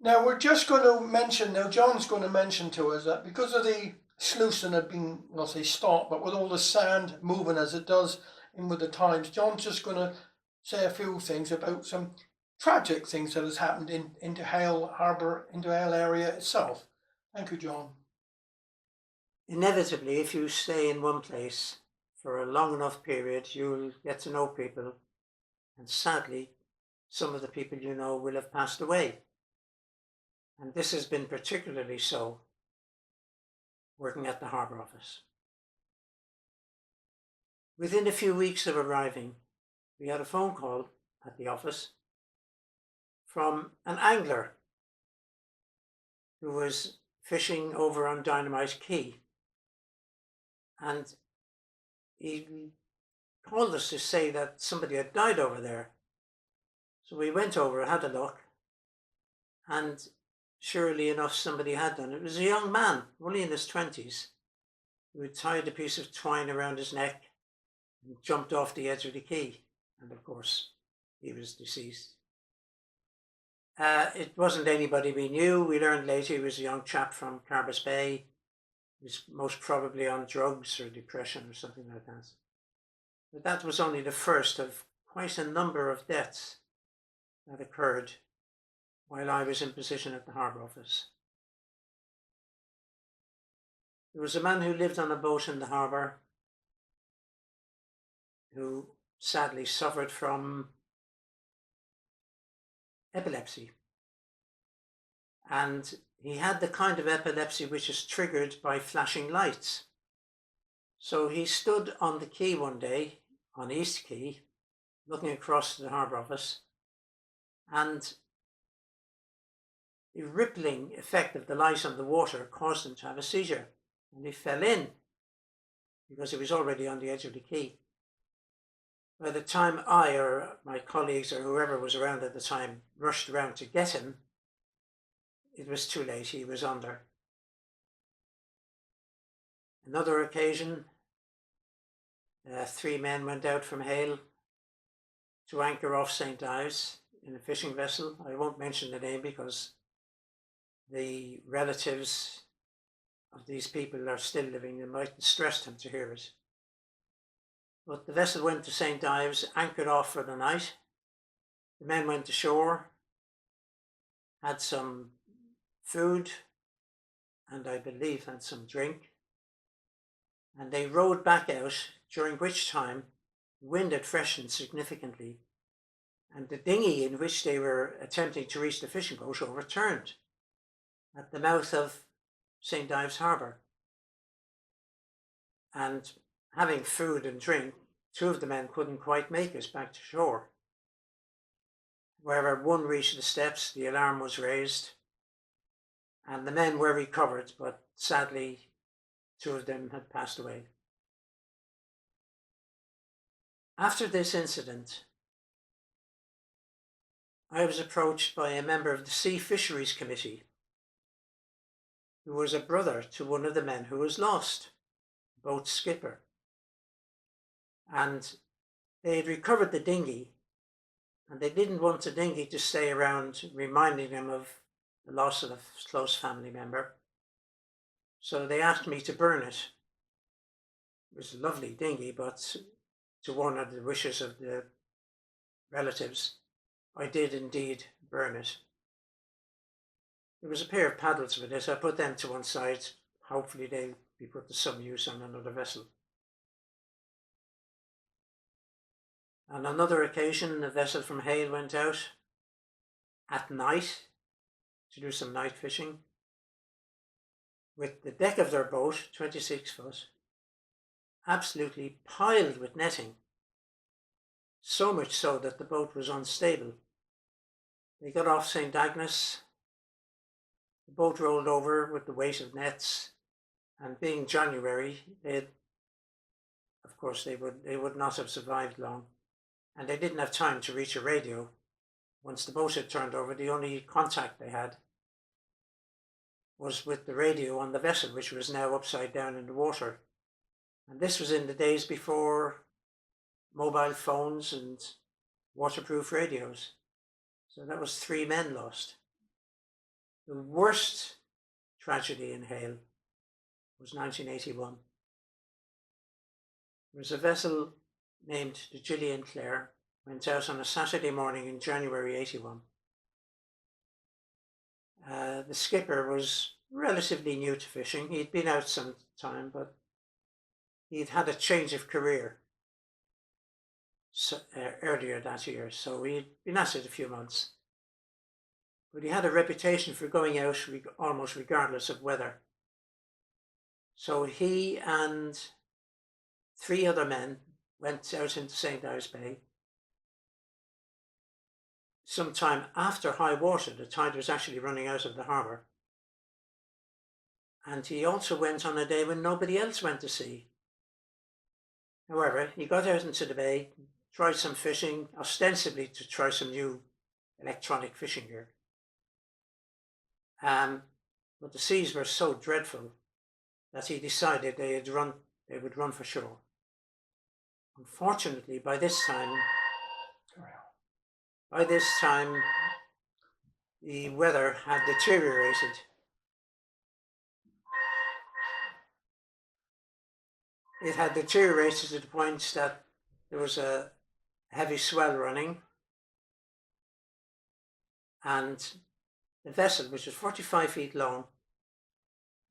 Now we're just going to mention, now John's going to mention to us that because of the sluicing had been, I'll say stopped, but with all the sand moving as it does in with the times, John's just going to say a few things about some tragic things that has happened into Hale Harbour, into Hale area itself. Thank you, John. Inevitably, if you stay in one place for a long enough period, you'll get to know people, and sadly, some of the people you know will have passed away. And this has been particularly so working at the Harbour Office. Within a few weeks of arriving, we had a phone call at the office from an angler who was fishing over on Dynamite Quay. And he called us to say that somebody had died over there. So we went over, had a look, and surely enough, somebody had done. It was a young man, only in his 20s, who had tied a piece of twine around his neck and jumped off the edge of the quay. And of course, he was deceased. It wasn't anybody we knew. We learned later he was a young chap from Carbis Bay. He was most probably on drugs or depression or something like that. But that was only the first of quite a number of deaths that occurred while I was in position at the Harbour Office. There was a man who lived on a boat in the harbour who sadly suffered from epilepsy. And he had the kind of epilepsy which is triggered by flashing lights. So he stood on the quay one day, on East Quay, looking across to the Harbour Office, and the rippling effect of the light on the water caused him to have a seizure, and he fell in because he was already on the edge of the quay. By the time I or my colleagues or whoever was around at the time rushed around to get him, it was too late. He was under. Another occasion, 3 men went out from Hale to anchor off St. Ives in a fishing vessel. I won't mention the name because the relatives of these people are still living. It might distress them to hear it. But the vessel went to St. Ives, anchored off for the night. The men went ashore, had some food, and I believe had some drink. And they rowed back out, during which time the wind had freshened significantly, and the dinghy in which they were attempting to reach the fishing boat overturned at the mouth of St. Ives Harbour. And having food and drink, 2 of the men couldn't quite make it back to shore. Wherever one reached the steps, the alarm was raised, and the men were recovered, but sadly, 2 of them had passed away. After this incident, I was approached by a member of the Sea Fisheries Committee, who was a brother to one of the men who was lost, boat skipper. And they had recovered the dinghy, and they didn't want the dinghy to stay around reminding them of the loss of a close family member. So they asked me to burn it. It was a lovely dinghy, but to one of the wishes of the relatives, I did indeed burn it. There was a pair of paddles with it. I put them to one side. Hopefully they'll be put to some use on another vessel. On another occasion, a vessel from Hale went out at night to do some night fishing with the deck of their boat, 26 foot, absolutely piled with netting, so much so that the boat was unstable. They got off St. Agnes, the boat rolled over with the weight of nets, and being January, of course they would not have survived long, and they didn't have time to reach a radio. Once the boat had turned over, the only contact they had was with the radio on the vessel, which was now upside down in the water. And this was in the days before mobile phones and waterproof radios. So that was 3 men lost. The worst tragedy in Hale was 1981. There was a vessel named the Gillian Clare, went out on a Saturday morning in January 81. The skipper was relatively new to fishing. He'd been out some time, but he'd had a change of career earlier that year, so he'd been at it a few months. But he had a reputation for going out almost regardless of weather. So he and 3 other men went out into St. Ives Bay. Sometime after high water, the tide was actually running out of the harbour. And he also went on a day when nobody else went to sea. However, he got out into the bay, tried some fishing, ostensibly to try some new electronic fishing gear. But the seas were so dreadful that he decided they would run for shore. Unfortunately, by this time, the weather had deteriorated. It had deteriorated to the point that there was a heavy swell running, and the vessel, which was 45 feet long,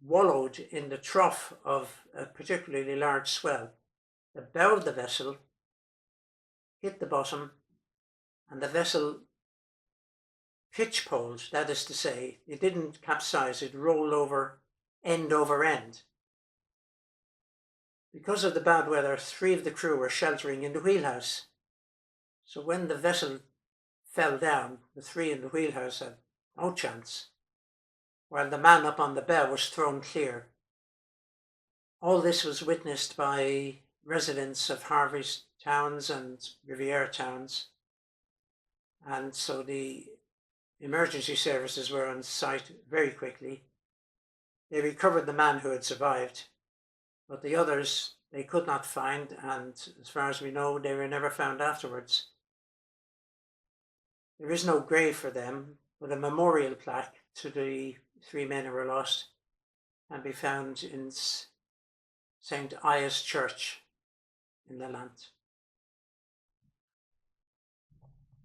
wallowed in the trough of a particularly large swell. The bow of the vessel hit the bottom, and the vessel pitch-poled, that is to say, it didn't capsize, it rolled over end. Because of the bad weather, 3 of the crew were sheltering in the wheelhouse. So when the vessel fell down, the 3 in the wheelhouse had no chance, while the man up on the bow was thrown clear. All this was witnessed by residents of Harvey's towns and Riviera towns, and so the emergency services were on site very quickly. They recovered the man who had survived, but the others they could not find, and as far as we know, they were never found afterwards. There is no grave for them, but a memorial plaque to the 3 men who were lost can be found in St. Ives Church in the Lant.